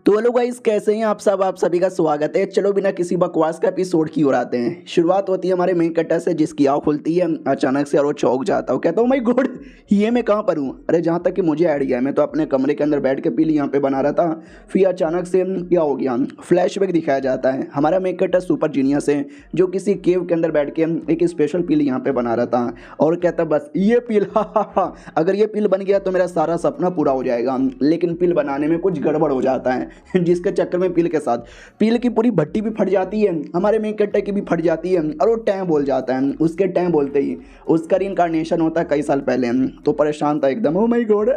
तो hello guys, कैसे हैं आप सब। आप सभी का स्वागत है। चलो बिना किसी बकवास का एपिसोड की ओर आते हैं। शुरुआत होती है हमारे मेन कट्टर से, जिसकी आँख खुलती है अचानक से और वो चौंक जाता है। कहता हूँ माय गॉड, ये मैं कहाँ पर हूँ। अरे जहाँ तक कि मुझे आइडिया है, मैं तो अपने कमरे के अंदर बैठ के पीली यहाँ पे बना रहा था। फिर अचानक से क्या हो गया, फ्लैशबैक दिखाया जाता है। हमारा मेन कट्टर सुपर जीनियस है, जो किसी केव के अंदर बैठ के एक स्पेशल पील यहाँ पे बना रहा था और कहता बस ये पील अगर ये पील बन गया तो मेरा सारा सपना पूरा हो जाएगा। लेकिन पील बनाने में कुछ गड़बड़ हो जाता है जिसके चक्कर में पील के साथ पील की पूरी भट्टी भी फट जाती है, हमारे मेन कट्टे की भी फट जाती है और वो टैं बोल जाता है। उसके टैं बोलते ही उसका रिइंकार्नेशन होता है कई साल पहले। तो परेशान था एकदम, ओ माय गॉड,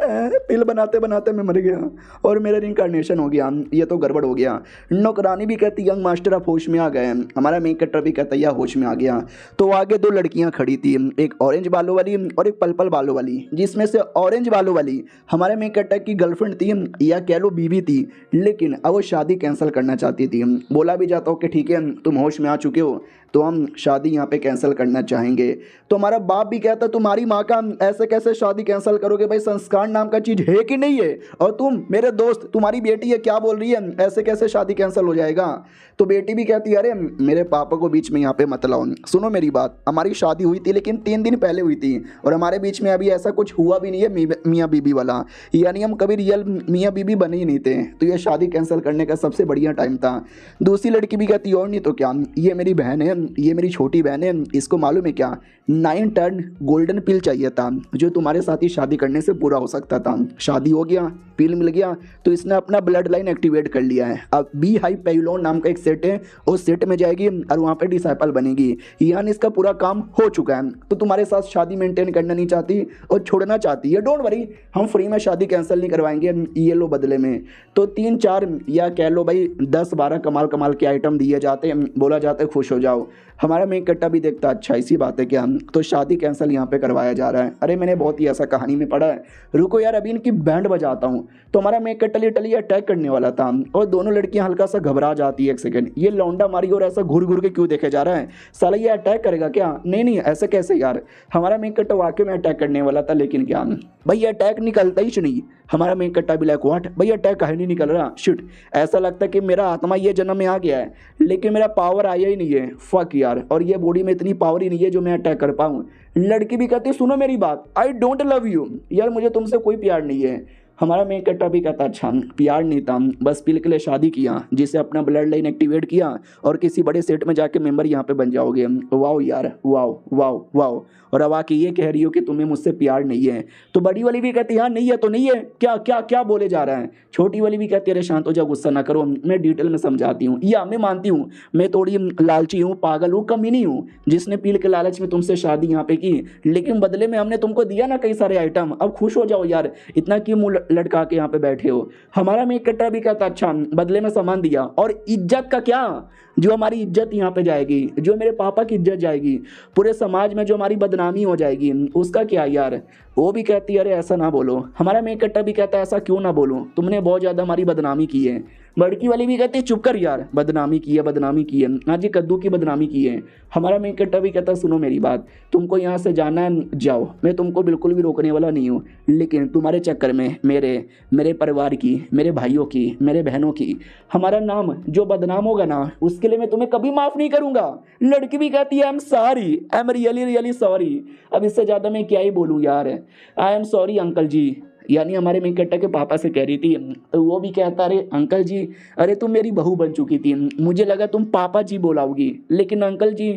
पील बनाते बनाते मैं मर गया और मेरा रिइंकार्नेशन हो गया, ये तो गड़बड़ हो गया। नौकरानी भी कहती यंग मास्टर आप होश में आ गए। हमारा मेन कट्टर भी कहता यह होश में आ गया। तो आगे दो लड़कियां खड़ी थी, एक ऑरेंज बालों वाली और एक पल बालों वाली, जिसमें से ऑरेंज बालों वाली हमारे मेन कट्टर की गर्लफ्रेंड थी या कह लो बीवी थी, लेकिन अब वो शादी कैंसिल करना चाहती थी। बोला भी जाता हो कि ठीक है तुम होश में आ चुके हो तो हम शादी यहाँ पे कैंसिल करना चाहेंगे। तो हमारा बाप भी कहता तुम्हारी माँ का ऐसे कैसे शादी कैंसिल करोगे भाई, संस्कार नाम का चीज़ है कि नहीं है। और तुम मेरे दोस्त तुम्हारी बेटी है, क्या बोल रही है, ऐसे कैसे शादी कैंसिल हो जाएगा। तो बेटी भी कहती है अरे मेरे पापा को बीच में यहाँ पे मत लाओ, सुनो मेरी बात, हमारी शादी हुई थी लेकिन 3 दिन पहले हुई थी और हमारे बीच में अभी ऐसा कुछ हुआ भी नहीं है मियाँ बीबी वाला, यानी हम कभी रियल मियाँ बीबी बने ही नहीं थे। तो ये शादी कैंसिल करने का सबसे बढ़िया टाइम था। दूसरी लड़की भी कहती और नहीं तो क्या, ये मेरी बहन है, ये मेरी छोटी बहन है, इसको मालूम है क्या 9 टर्न गोल्डन पिल चाहिए था जो तुम्हारे साथ ही शादी करने से पूरा हो सकता था। शादी हो गया, पिल मिल गया, तो इसने अपना ब्लड लाइन एक्टिवेट कर लिया है। अब बी हाई पेलोन नाम का एक सेट है, उस सेट में जाएगी और वहाँ पे डिसाइपल बनेगी, यानी इसका पूरा काम हो चुका है। तो तुम्हारे साथ शादी मेंटेन करना नहीं चाहती और छोड़ना चाहती है, डोंट वरी, हम फ्री में शादी कैंसिल नहीं करवाएंगे, ये लो बदले में। तो 3-4 या कह लो भाई 10-12 कमाल के आइटम दिए जाते हैं, बोला जाता है खुश हो जाओ। हमारा मेन कट्टा भी देखता अच्छा इसी बात है क्या, तो शादी कैंसिल यहाँ पे करवाया जा रहा है। अरे मैंने बहुत ही ऐसा कहानी में पढ़ा है, रुको यार अभी इनकी बैंड बजाता हूँ। तो हमारा मेन कट्टा लिटरली अटैक करने वाला था और दोनों लड़कियां हल्का सा घबरा जाती है। एक सेकंड, ये लौंडा मारी और ऐसा घूर घूर के क्यों देखे जा रहा है, साला ये अटैक करेगा क्या। नहीं ऐसे कैसे यार, हमारा मेन कट्टा वाकई में अटैक करने वाला था, लेकिन क्या भाई अटैक निकलता ही नहीं। हमारा मेन कट्टा भी लाइक व्हाट भाई अटैक कहीं नहीं निकल रहा, शिट, ऐसा लगता है कि मेरा आत्मा ये जन्म में आ गया है लेकिन मेरा पावर आया ही नहीं है, फक यार, और ये बॉडी में इतनी पावर ही नहीं है जो मैं अटैक कर पाऊँ। लड़की भी कहती सुनो मेरी बात, आई डोंट लव यू, यार मुझे तुमसे कोई प्यार नहीं है। हमारा मेन कट्टा भी कहता अच्छा प्यार नहीं था, बस पिल के लिए शादी किया जिसे अपना ब्लड लाइन एक्टिवेट किया और किसी बड़े सेट में जाके मेंबर यहाँ पे बन जाओगे। वाओ यार, वाओ वाओ वाओ। और अब आके ये कह रही हो कि तुम्हें मुझसे प्यार नहीं है। तो बड़ी वाली भी कहती हाँ नहीं है तो नहीं है, क्या क्या क्या बोले जा रहा है। छोटी वाली भी कहती है अरे शांत हो जाओ, गुस्सा ना करो, मैं डिटेल में समझाती हूँ। या मैं मानती हूँ मैं थोड़ी लालची हूँ, पागल हूँ, कमीनी हूँ, जिसने पील के लालच में तुमसे शादी यहाँ पे की, लेकिन बदले में हमने तुमको दिया ना कई सारे आइटम, अब खुश हो जाओ यार, इतना क्यों मुंह लटका के यहाँ पे बैठे हो। हमारा मेन कट्टा भी कहता अच्छा बदले में सामान दिया और इज्जत का क्या, जो हमारी इज्जत यहाँ पे जाएगी, जो मेरे पापा की इज्जत जाएगी, पूरे समाज में जो हमारी बदनामी हो जाएगी, उसका क्या यार। वो भी कहती है अरे ऐसा ना बोलो। हमारा मेन कट्टा भी कहता है ऐसा क्यों ना बोलो, तुमने बहुत ज़्यादा हमारी बदनामी की है। लड़की वाली भी कहती है चुप कर यार, बदनामी की है, आज ये कद्दू की बदनामी की है। हमारा मेन कट्टा भी कहता है सुनो मेरी बात, तुमको यहाँ से जाना है जाओ, मैं तुमको बिल्कुल भी रोकने वाला नहीं हूँ, लेकिन तुम्हारे चक्कर में मेरे परिवार की, मेरे भाइयों की, मेरे बहनों की, हमारा नाम जो बदनाम होगा ना, उसके लिए मैं तुम्हें कभी माफ़ नहीं करूँगा। लड़की भी कहती है I am sorry, I am really sorry. अब इससे ज़्यादा मैं क्या ही बोलूँ यार, आई एम सॉरी अंकल जी, यानी हमारे मेन कट्टा के पापा से कह रही थी। तो वो भी कहता अरे अंकल जी, अरे तुम मेरी बहू बन चुकी थी, मुझे लगा तुम पापा जी बुलाओगी, लेकिन अंकल जी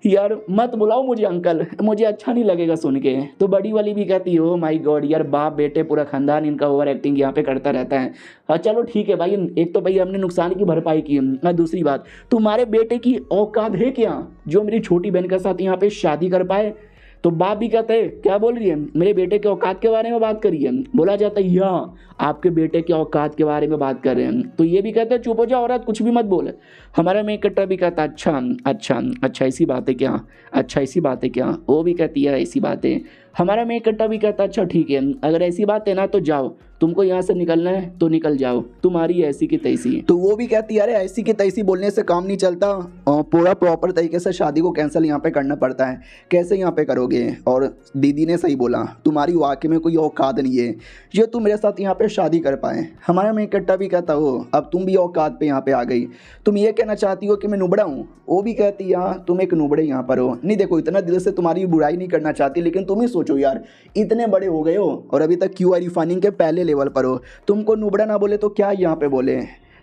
यार मत बुलाओ मुझे अंकल, मुझे अच्छा नहीं लगेगा सुन के। तो बड़ी वाली भी कहती हो माय गॉड यार, बाप बेटे पूरा खानदान इनका ओवर एक्टिंग यहाँ पे करता रहता है। हाँ चलो ठीक है भाई, एक तो भाई हमने नुकसान की भरपाई की, दूसरी बात तुम्हारे बेटे की औकात है क्या जो मेरी छोटी बहन के साथ यहाँ पे शादी कर पाए। तो बाप भी कहते हैं क्या बोल रही है, मेरे बेटे के औकात के बारे में बात करिए। बोला जाता है या आपके बेटे के औकात के बारे में बात कर रहे हैं। तो ये भी कहते हैं चुप हो जाओ औरत, कुछ भी मत बोले। हमारा मेन कट्टा भी कहता अच्छा ऐसी बात है क्या, अच्छा ऐसी बात है क्या। वो भी कहती है ऐसी बात है। हमारा मेन कट्टा भी कहता अच्छा ठीक है, अगर ऐसी बात है ना तो जाओ, तुमको यहाँ से निकलना है तो निकल जाओ, तुम्हारी ऐसी की तैसी। तो वो भी कहती है अरे ऐसी की तैसी बोलने से काम नहीं चलता, पूरा प्रॉपर तरीके से शादी को कैंसिल यहाँ पे करना पड़ता है, कैसे यहाँ पे करोगे। और दीदी ने सही बोला, तुम्हारी वाकई में कोई औकात नहीं है जो तुम मेरे साथ यहाँ पे शादी कर पाए। हमारा मेन कट्टा भी कहता हो अब तुम भी औकात पे यहाँ पे आ गई, तुम ये कहना चाहती हो कि मैं नुबड़ा हूँ। वो भी कहती हाँ तुम एक नुबड़े यहाँ पर हो, नहीं देखो इतना दिल से तुम्हारी बुराई नहीं करना चाहती, लेकिन तुम ही सोचो यार इतने बड़े हो गए हो और अभी तक क्यूआर रिफाइनिंग के पहले लेवल पर हो, तुमको नुबड़ा ना बोले तो क्या यहाँ पे बोले।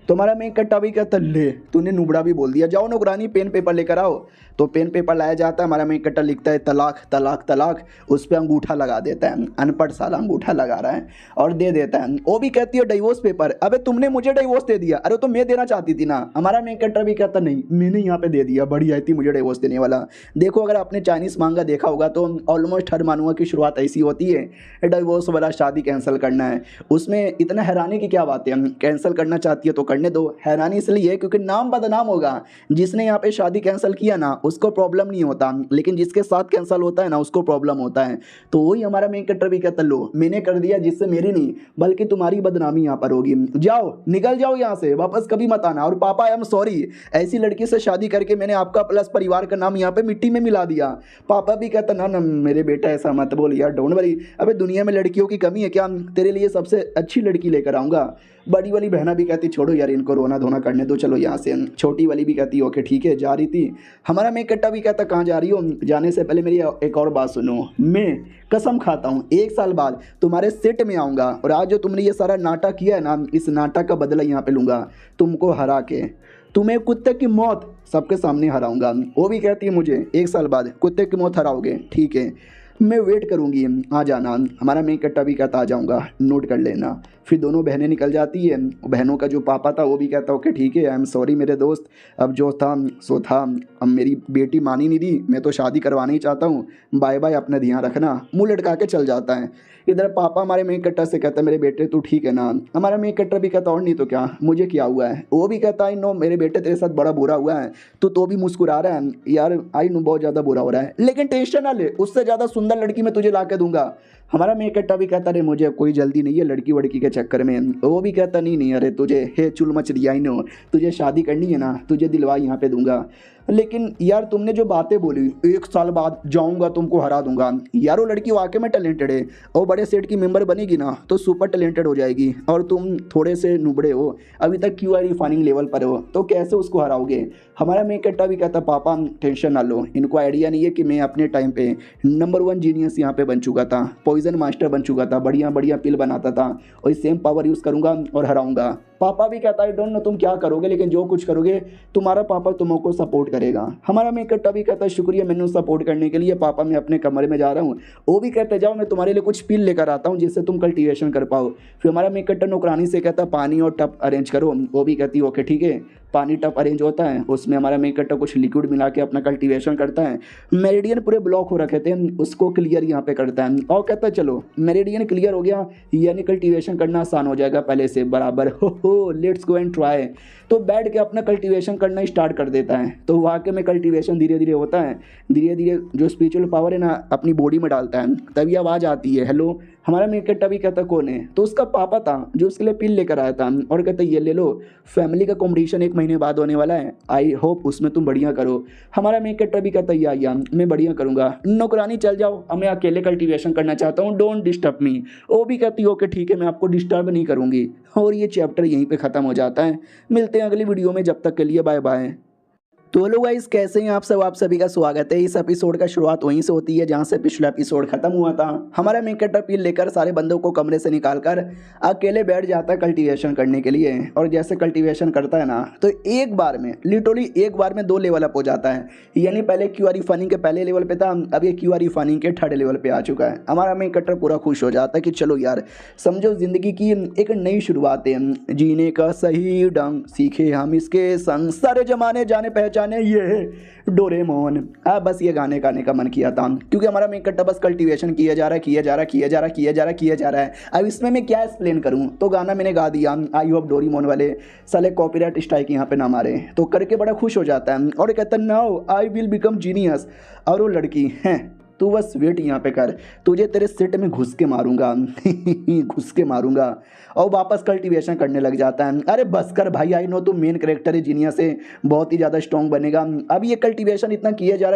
तुम्हारा मेन कट्टा भी कहता ले तूने नुबड़ा भी बोल दिया, जाओ नौकरानी पेन पेपर लेकर आओ। तो पेन पेपर लाया जाता है, हमारा मेन कट्टा लिखता है तलाक तलाक तलाक, उस पर अंगूठा लगा देता है, अनपढ़ साला अंगूठा लगा रहा है और दे देता है। वो भी कहती है डिवोर्स पेपर, अबे तुमने मुझे डिवोर्स दे दिया, अरे तो मैं देना चाहती थी ना। हमारा मेन कट्टा भी कहता नहीं मैंने यहाँ पे दे दिया, बढ़िया थी मुझे डिवोर्स देने वाला। देखो अगर आपने चाइनीज मांगा देखा होगा तो ऑलमोस्ट हर मानुआ की शुरुआत ऐसी होती है, डिवोर्स वाला शादी कैंसिल करना है। उसमें इतना हैरानी की क्या बात है, कैंसिल करना चाहती है तो करने दो। हैरानी इसलिए क्योंकि नाम बदनाम होगा, जिसने यहाँ पे शादी कैंसिल किया ना उसको प्रॉब्लम नहीं होता, लेकिन जिसके साथ कैंसिल होता है ना उसको प्रॉब्लम होता है। तो वही हमारा मेन कट्टर भी कहता लो मैंने कर दिया, जिससे मेरी नहीं बल्कि तुम्हारी बदनामी यहाँ पर होगी, जाओ निकल जाओ यहाँ से, वापस कभी मत आना। और पापा आई एम सॉरी, ऐसी लड़की से शादी करके मैंने आपका प्लस परिवार का नाम यहाँ पे मिट्टी में मिला दिया। पापा भी कहता ना ना मेरे बेटा ऐसा मत बोल यार, डोंट वरी, अबे दुनिया में लड़कियों की कमी है क्या, तेरे लिए सबसे अच्छी लड़की लेकर आऊँगा। बड़ी वाली बहना भी कहती छोड़ो यार इनको रोना धोना करने दो, चलो यहाँ से। छोटी वाली भी कहती ओके ठीक है, जा रही थी। हमारा मेन कट्टा भी कहता कहाँ जा रही हो, जाने से पहले मेरी एक और बात सुनो, मैं कसम खाता हूँ 1 साल बाद तुम्हारे सेट में आऊँगा और आज जो तुमने ये सारा नाटक किया है ना, इस नाटक का बदला यहाँ पे लूँगा, तुमको हरा के तुम्हें कुत्ते की मौत सबके सामने हराऊंगा। वो भी कहती है मुझे 1 साल बाद कुत्ते की मौत हराओगे, ठीक है मैं वेट करूँगी, आ जाना। हमारा मेन कट्टा भी कहता आ जाऊँगा, नोट कर लेना। फिर दोनों बहनें निकल जाती है। बहनों का जो पापा था वो भी कहता ओके ठीक है, आई एम सॉरी मेरे दोस्त, अब जो था सो था, अब मेरी बेटी मानी नहीं दी, मैं तो शादी करवाना ही चाहता हूँ, बाय बाय, अपना ध्यान रखना। मुँह लटका के चल जाता है। इधर पापा हमारे मेन कट्टर से कहता है मेरे बेटे तू ठीक है ना। हमारा मेन कट्टर भी कहता और नहीं तो क्या, मुझे क्या हुआ है। वो भी कहता आई नो मेरे बेटे तेरे साथ बड़ा बुरा हुआ है, तो भी मुस्कुरा रहा है यार, आई नो बहुत ज़्यादा बुरा हो रहा है, लेकिन टेंशन ना ले, उससे ज़्यादा सुंदर लड़की मैं तुझे ला के दूंगा। हमारा मेन कट्टा भी कहता अरे मुझे कोई जल्दी नहीं है लड़की वड़की के चक्कर में। वो भी कहता नहीं नहीं अरे तुझे हे चुल मच दिया, आई नो तुझे शादी करनी है ना, तुझे दिलवा यहाँ पे दूंगा। लेकिन यार तुमने जो बातें बोली 1 साल बाद जाऊंगा तुमको हरा दूंगा, यार वो लड़की वाकई में टैलेंटेड है और बड़े सेट की मेंबर बनेगी ना तो सुपर टैलेंटेड हो जाएगी, और तुम थोड़े से नुबड़े हो, अभी तक क्यूआर रिफाइनिंग लेवल पर हो, तो कैसे उसको हराओगे। हमारा मेन कट्टा भी कहता पापा टेंशन ना लो, इनको आइडिया नहीं है कि मैं अपने टाइम पे नंबर 1 जीनियस यहाँ पे बन चुका था, पॉइजन मास्टर बन चुका था, बढ़िया बढ़िया पिल बनाता था, और सेम पावर यूज़ करूँगा और हराऊंगा। पापा भी कहता है डोंट नो तुम क्या करोगे, लेकिन जो कुछ करोगे तुम्हारा पापा तुमको सपोर्ट करेगा। हमारा मेन कट्टा भी कहता है शुक्रिया मैंने सपोर्ट करने के लिए, पापा मैं अपने कमरे में जा रहा हूँ। वो भी कहते जाओ मैं तुम्हारे लिए कुछ पिल लेकर आता हूँ जिससे तुम कल्टीवेशन कर पाओ। फिर हमारा मेन कट्टा नौकरानी से कहता पानी और टप अरेंज करो। वो भी कहती ओके ठीक है, पानी टप अरेंज होता है, उसमें हमारा मेन कट्टा कुछ लिक्विड मिला के अपना कल्टीवेशन करता है। मेरिडियन पूरे ब्लॉक हो रखे थे, उसको क्लियर यहाँ पे करता है और कहता है चलो मेरिडियन क्लियर हो गया, यानी कल्टीवेशन करना आसान हो जाएगा पहले से बराबर, हो लेट्स गो एंड ट्राई। तो बैठ के अपना कल्टीवेशन करना स्टार्ट कर देता है। तो वाकई में कल्टीवेशन धीरे धीरे होता है, धीरे धीरे जो स्पिरिचुअल पावर है ना अपनी बॉडी में डालता है, तभी आवाज़ आती है हेलो। हमारा मेन कट्टा भी कहता कौन है, तो उसका पापा था जो उसके लिए पिल लेकर आया था, और कहता ये ले लो, फैमिली का कॉम्पिटिशन 1 महीने बाद होने वाला है, आई होप उसमें तुम बढ़िया करो। हमारा मेन कट्टा भी कहता या मैं बढ़िया करूँगा, नौकरानी चल जाओ, अब मैं अकेले कल्टीवेशन करना चाहता हूँ, डोंट डिस्टर्ब मी। वो भी कहती ओके ठीक है मैं आपको डिस्टर्ब नहीं करूँगी। और ये चैप्टर यहीं पे ख़त्म हो जाता है। मिलते हैं अगली वीडियो में, जब तक के लिए बाय बाय। तो हेलो गाइस कैसे हैं आप सब, आप सभी का स्वागत है। इस एपिसोड का शुरुआत वहीं से होती है जहां से पिछला एपिसोड खत्म हुआ था। हमारा मेन कट्टर पिल लेकर सारे बंदों को कमरे से निकालकर अकेले बैठ जाता है कल्टीवेशन करने के लिए, और जैसे कल्टीवेशन करता है ना तो एक बार में लिटरली 1 बार में 2 लेवल अप हो जाता है। यानी पहले क्यूआर रिफाइनिंग के पहले लेवल पे था, अब ये क्यूआर रिफाइनिंग के 3rd लेवल पे आ चुका है। हमारा मेन कट्टर पूरा खुश हो जाता है कि चलो यार समझो जिंदगी की एक नई शुरुआत है, जीने का सही ढंग सीखे हम इसके संग, सारे जमाने जाने पहचाने ये है डोरेमोन। बस ये गाने गाने का मन किया था, क्योंकि हमारा मेन कट्टा बस कल्टीवेशन किया जा रहा है। अब इसमें मैं क्या एक्सप्लेन करूं, तो गाना मैंने गा दिया, आई होप डोरेमोन वाले साले कॉपीराइट स्ट्राइक यहाँ पे ना मारे। तो करके बड़ा खुश हो जाता है और कहता है now I will become genius. और वो लड़की है तू बस वेट यहाँ पे कर, तुझे तेरे सिट में घुस के मारूंगा घुस के मारूंगा। और वापस कल्टीवेशन करने लग जाता है। अरे बस कर भाई, आई नो तू मेन कैरेक्टर है जीनियस से, बहुत ही ज़्यादा स्ट्रॉन्ग बनेगा। अब ये कल्टीवेशन इतना किया जा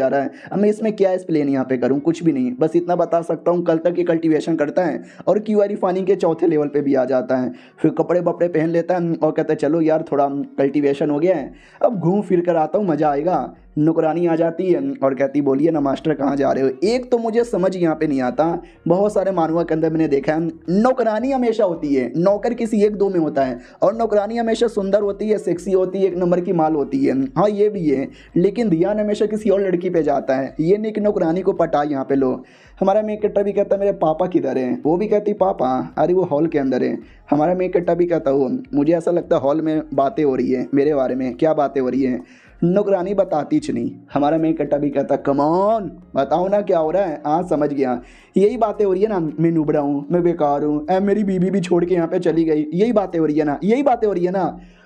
रहा है। अब मैं इसमें क्या एक्सप्लेन यहाँ पे करूँ, कुछ भी नहीं, बस इतना बता सकता हूँ कल तक ये कल्टीवेशन करता है और क्यूआरी फार्मिंग के चौथे लेवल पे भी आ जाता है। फिर कपड़े वपड़े पहन लेता है और कहता है चलो यार थोड़ा कल्टीवेशन हो गया है, अब घूम फिर कर आता हूँ, मज़ा आएगा। नौकरानी आ जाती है और कहती बोलिए ना मास्टर कहाँ जा रहे हो। एक तो मुझे समझ यहाँ पे नहीं आता, बहुत सारे मानवा के अंदर मैंने देखा है नौकरानी हमेशा होती है, नौकर किसी एक दो में होता है, और नौकरानी हमेशा सुंदर होती है, सेक्सी होती है, एक नंबर की माल होती है। हाँ ये भी है, लेकिन ध्यान हमेशा किसी और लड़की पे जाता है। ये नहीं कि नौकरानी को पटा यहाँ पे लो। हमारा मेक कट्टा भी कहता मेरे पापा किधर है, वो भी कहती पापा, अरे वो हॉल के अंदर है। हमारा मेक कट्टा भी कहता हो मुझे ऐसा लगता है हॉल में बातें हो रही है मेरे बारे में। क्या बातें हो रही है? नौकरानी बताती च नहीं। हमारा मेक कट्टा भी कहता कमॉन बताओ ना क्या हो रहा है। हाँ समझ गया, यही बातें हो रही है ना, मैं नुबड़ा हूँ, मैं बेकार हूँ, मेरी बीवी भी छोड़ के यहाँ पे चली गई, यही बातें हो रही है ना, यही बातें हो रही है ना।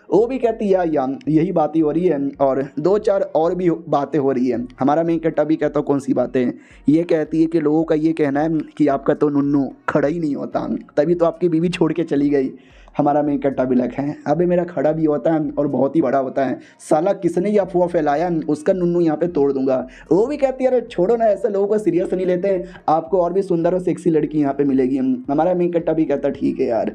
वो भी कहती है या यही बातें हो रही है, और दो चार और भी बातें हो रही है। हमारा मेन कट्टा भी कहता कौन सी बातें? ये कहती है कि लोगों का ये कहना है कि आपका तो नुन्नू खड़ा ही नहीं होता, तभी तो आपकी बीवी छोड़ के चली गई। हमारा मेन कट्टा भी लगा है अबे मेरा खड़ा भी होता है और बहुत ही बड़ा होता है, साला किसने ये अफवाह फैलाया, उसका नुन्नू यहाँ पे तोड़ दूंगा। वो भी कहती है अरे छोड़ो ना, ऐसे लोगों को सीरियस नहीं लेते, आपको और भी सुंदर और सेक्सी लड़की यहाँ पे मिलेगी। हमारा मेन कट्टा भी कहता ठीक है यार,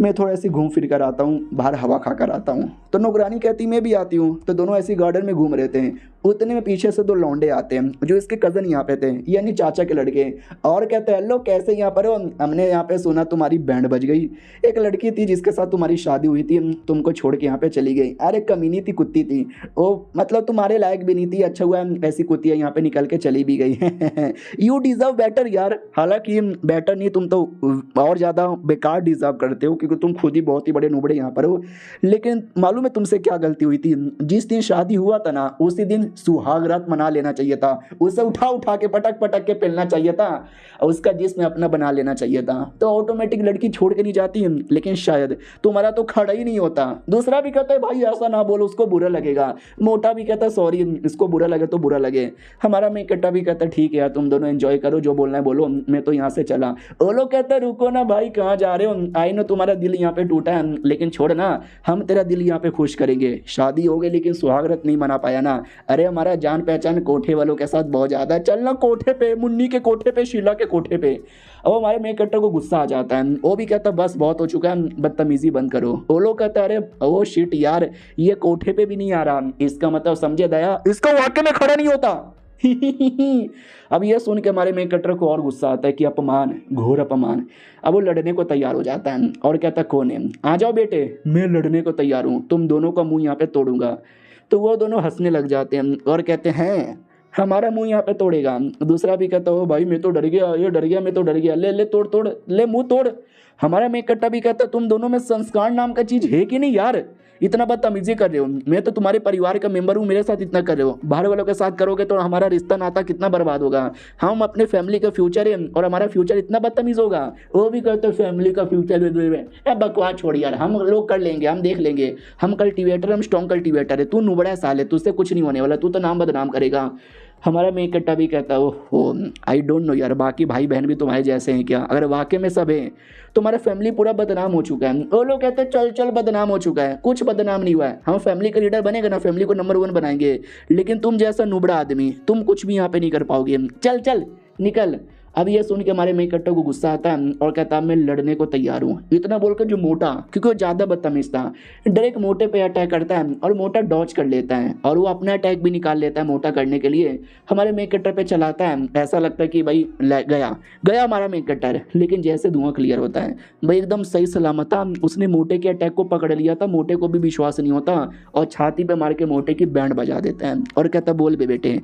मैं थोड़ा ऐसे घूम फिर कर आता हूँ, बाहर हवा खा कर आता हूँ। तो नौकरानी कहती मैं भी आती हूँ। तो दोनों ऐसी गार्डन में घूम रहे थे, उतने में पीछे से दो लौंडे आते हैं जो इसके कज़न यहाँ पे थे, यानी चाचा के लड़के, और कहते हैं हेलो कैसे यहाँ पर हो, हमने यहाँ पे सुना तुम्हारी बैंड बज गई, एक लड़की थी जिसके साथ तुम्हारी शादी हुई थी, तुमको छोड़ के यहाँ पे चली गई। अरे कमीनी थी, कुत्ती थी वो, मतलब तुम्हारे लायक भी नहीं थी, अच्छा हुआ ऐसी कुत्तियाँ यहाँ पे निकल के चली भी गई यू डिज़र्व बेटर यार। हालांकि बेटर नहीं, तुम तो और ज़्यादा बेकार डिज़र्व करते हो क्योंकि तुम खुद ही बहुत ही बड़े नुबड़े यहाँ पर हो। लेकिन मालूम है तुमसे क्या गलती हुई थी? जिस दिन शादी हुआ था ना उसी दिन सुहाग रात मना लेना चाहिए था, उसे उठा उठा के पटक पटक के पहनना चाहिए था और उसका जिस्म अपना बना लेना चाहिए था, तो ऑटोमेटिक लड़की छोड़ के नहीं जाती। लेकिन शायद तुम्हारा तो खड़ा ही नहीं होता। दूसरा भी कहता है भाई ऐसा ना बोलो, उसको बुरा लगेगा। मोटा भी कहता है सॉरी, इसको बुरा लगे तो बुरा लगे। हमारा मेक कट्टा भी कहता है ठीक है यार तुम दोनों एंजॉय करो, जो बोलना है बोलो, मैं तो यहाँ से चला। वो लोग कहता है रुको ना भाई, कहाँ जा रहे हो? आई नो तुम्हारा दिल यहाँ पे टूटा है, लेकिन छोड़ ना, हम तेरा दिल यहाँ पे खुश करेंगे। शादी हो गई लेकिन सुहागरात नहीं मना पाया ना। अरे हमारा जान पहचान कोठे वालों के साथ बहुत ज्यादा है, चलना कोठे पे, मुन्नी के कोठे पे, शीला के कोठे पे। अब हमारे मेक कट्टर को गुस्सा आ जाता है, वो भी कहता बस बहुत हो चुका है, बदतमीजी बंद करो। वो लोग कहता है अरे ओ शिट यार, ये कोठे पे भी नहीं आ रहा, इसका मतलब समझे दया, इसका वाकई में खड़ा नहीं होता अब ये सुन के हमारे मेक कट्टर को और गुस्सा आता है कि अपमान, घोर अपमान। अब वो लड़ने को तैयार हो जाता है और कहता कौन है? आ जाओ बेटे, मैं लड़ने को तैयार हूँ, तुम दोनों का मुंह यहाँ पे तोड़ूंगा। तो वो दोनों हंसने लग जाते हैं और कहते हैं हमारा मुंह यहाँ पे तोड़ेगा। दूसरा भी कहता हो भाई मैं तो डर गया, ये डर गया, मैं तो डर गया, ले ले तोड़ तोड़, ले मुंह तोड़। हमारा मेक कट्टा भी कहता तुम दोनों में संस्कार नाम का चीज है कि नहीं यार, इतना बदतमीजी कर रहे हो, मैं तो तुम्हारे परिवार का मेंबर हूँ, मेरे साथ इतना कर रहे हो, बाहर वालों के साथ करोगे तो हमारा रिश्ता नाता कितना बर्बाद होगा। हम अपने फैमिली का फ्यूचर है और हमारा फ्यूचर इतना बदतमीज होगा। वो भी कहते फैमिली का फ्यूचर, बकवास छोड़ यार, हम लोग कर लेंगे, हम देख लेंगे, हम कल्टीवेटर, हम स्ट्रॉन्ग कल्टीवेटर है, तू नुबड़ा साल है, तुझसे कुछ नहीं होने वाला, तू तो नाम बदनाम करेगा। हमारा मेक कट्टा भी कहता है ओहो आई डोंट नो यार, बाकी भाई बहन भी तुम्हारे जैसे हैं क्या? अगर वाकई में सब है तो हमारा फैमिली पूरा बदनाम हो चुका है। वो लोग कहते हैं चल चल बदनाम हो चुका है, कुछ बदनाम नहीं हुआ है, हम फैमिली का लीडर बनेगा ना, फैमिली को नंबर 1 बनाएंगे, लेकिन तुम जैसा नुबड़ा आदमी तुम कुछ भी यहाँ पे नहीं कर पाओगे, चल चल निकल। अब ये सुन के हमारे मेक कट्टा को गुस्सा आता है और कहता है मैं लड़ने को तैयार हूँ। इतना बोलकर जो मोटा, क्योंकि वो ज़्यादा बदतमीज था, डायरेक्ट मोटे पे अटैक करता है और मोटा डॉज कर लेता है और वो अपना अटैक भी निकाल लेता है मोटा करने के लिए। हमारे मेक कट्टर पे चलाता है, ऐसा लगता है कि भाई गया गया हमारा मेक कट्टर, लेकिन जैसे धुआं क्लियर होता है भाई एकदम सही सलामत था, उसने मोटे के अटैक को पकड़ लिया था। मोटे को भी विश्वास नहीं होता और छाती पे मार के मोटे की बैंड बजा देता है और कहता बोल बे बेटे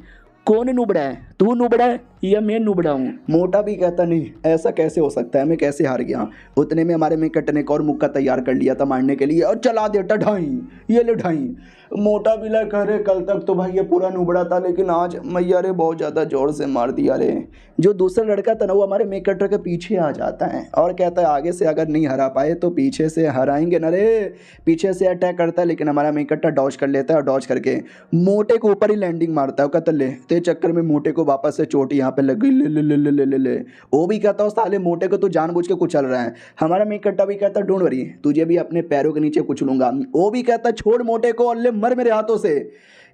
कौन नुबड़ा है? तू नुबड़ा है ये मैं नुबड़ा हूँ। मोटा भी कहता नहीं ऐसा कैसे हो सकता है, मैं कैसे हार गया। उतने में हमारे में कट ने एक और मुक्का तैयार कर लिया था मारने के लिए और चला देता ढाई, ये ले ढाई। मोटा भी लग अरे कल तक तो भाई ये पूरा नुबड़ा था, लेकिन आज मैया रे बहुत ज़्यादा जोर से मार दिया रे। जो दूसरा लड़का था ना वो हमारे मेक कटर के पीछे आ जाता है और कहता है आगे से अगर नहीं हरा पाए तो पीछे से हराएंगे ना रे। पीछे से अटैक करता है लेकिन हमारा मेक कटर डॉज कर लेता है और डॉज करके मोटे के ऊपर ही लैंडिंग मारता है। कहता ले तेरे चक्कर में मोटे को वापस से चोट यहाँ पे लग गई, ले ले ले ले ले ले ले। वो भी कहता है साले मोटे को तो जानबूझ के कुचल रहा है। हमारा मेक कट्टा भी कहता डोंट वरी तुझे भी अपने पैरों के नीचे कुचलूंगा। वो भी कहता छोड़ मोटे को और ले मर मेरे हाथों से।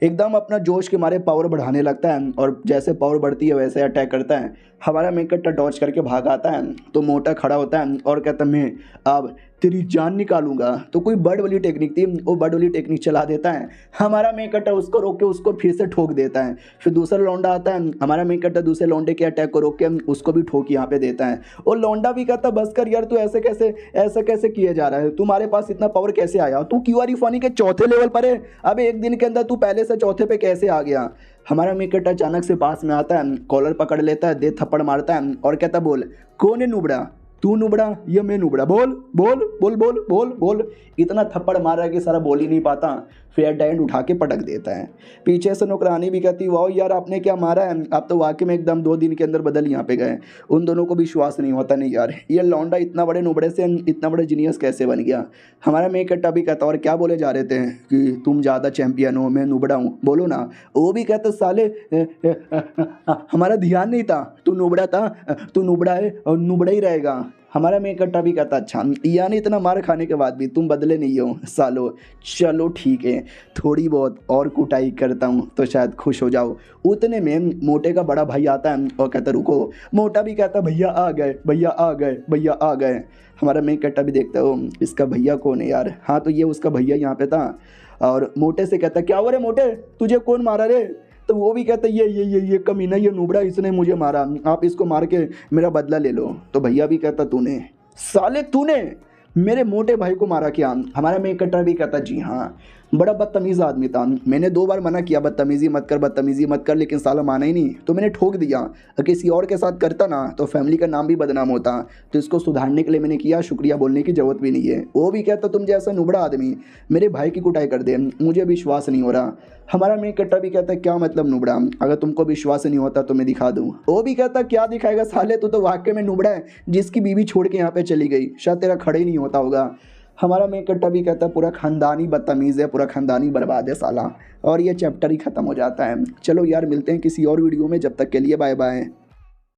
एकदम अपना जोश के मारे पावर बढ़ाने लगता है और जैसे पावर बढ़ती है वैसे अटैक करता है। हमारा मेक कट्टा डॉज करके भाग आता है तो मोटा खड़ा होता है और कहता मैं अब तेरी जान निकालूंगा। तो कोई बर्ड वाली टेक्निक थी, वो बर्ड वाली टेक्निक चला देता है। हमारा मेक कट्टा उसको रोक के उसको फिर से ठोक देता है। फिर दूसरा लौंडा आता है, हमारा मेक कट्टा दूसरे लौंडे के अटैक को रोक के उसको भी ठोक यहाँ पे देता है। और लौंडा भी कहता बस कर यार, तू ऐसे कैसे किया जा रहा है, तुम्हारे पास इतना पावर कैसे आया, तू क्यूआर फनी के चौथे लेवल पर है, अब एक दिन के अंदर तू पहले से चौथे पे कैसे आ गया। हमारा मेक कट्टा अचानक से पास में आता है, कॉलर पकड़ लेता है, दे थप्पड़ मारता है और कहता बोल कौन है नुबड़ा, तू नुबड़ा या मैं नुबड़ा, बोल बोल बोल बोल बोल बोल। इतना थप्पड़ मार रहा है कि सारा बोल ही नहीं पाता। फिर एट द एंड उठा के पटक देता है। पीछे से नौकरानी भी कहती वाह यार आपने क्या मारा है, आप तो वाकई में एकदम 2 दिन के अंदर बदल यहाँ पे गए। उन दोनों को विश्वास नहीं होता नहीं यार ये लौंडा इतना बड़े नुबड़े से इतना बड़े जीनियस कैसे बन गया। हमारा मेक कट्टा भी कहता और क्या बोले जा रहे थे कि तुम ज़्यादा चैंपियन हो, मैं नुबड़ा हूँ, बोलो ना। वो भी कहता साले हमारा ध्यान नहीं था, तू नुबड़ा था, तू नुबड़ा है और नुबड़ा ही रहेगा। हमारा मेक कट्टा भी कहता अच्छा यानी इतना मार खाने के बाद भी तुम बदले नहीं हो सालो, चलो ठीक है थोड़ी बहुत और कुटाई करता हूँ तो शायद खुश हो जाओ। उतने में मोटे का बड़ा भाई आता है और कहता रुको। मोटा भी कहता भैया आ गए, भैया आ गए, भैया आ गए। हमारा मेक कट्टा भी देखता हो इसका भैया कौन है यार, हाँ तो ये उसका भैया यहाँ पे था। और मोटे से कहता क्या हो रे मोटे, तुझे कौन मारा रे। तो वो भी कहता ये कमीना, ये नुबड़ा, इसने मुझे मारा, आप इसको मार के मेरा बदला ले लो। तो भैया भी कहता तूने साले तूने मेरे मोटे भाई को मारा क्या। हमारा मेक कट्टा भी कहता जी हाँ, बड़ा बदतमीज़ आदमी था, मैंने 2 बार मना किया बदतमीज़ी मत कर, लेकिन साला माना ही नहीं तो मैंने ठोक दिया। अगर किसी और के साथ करता ना तो फैमिली का नाम भी बदनाम होता, तो इसको सुधारने के लिए मैंने किया, शुक्रिया बोलने की ज़रूरत भी नहीं है। वो भी कहता तुम जैसा नुबड़ा आदमी मेरे भाई की कुटाई कर दे, मुझे विश्वास नहीं हो रहा। हमारा मेक कट्टा भी कहता क्या मतलब नुबड़ा, अगर तुमको विश्वास नहीं होता तो मैं दिखा दूँ। वो भी कहता क्या दिखाएगा साले, तू तो वाकई में नुबड़ा है जिसकी बीवी छोड़ के यहाँ पे चली गई, शायद तेरा खड़े ही नहीं होता होगा। हमारा मेक कट्टा भी कहता है पूरा खानदानी बदतमीज़ है, पूरा खानदानी बर्बाद है साला। और ये चैप्टर ही ख़त्म हो जाता है। चलो यार मिलते हैं किसी और वीडियो में, जब तक के लिए बाय बाय।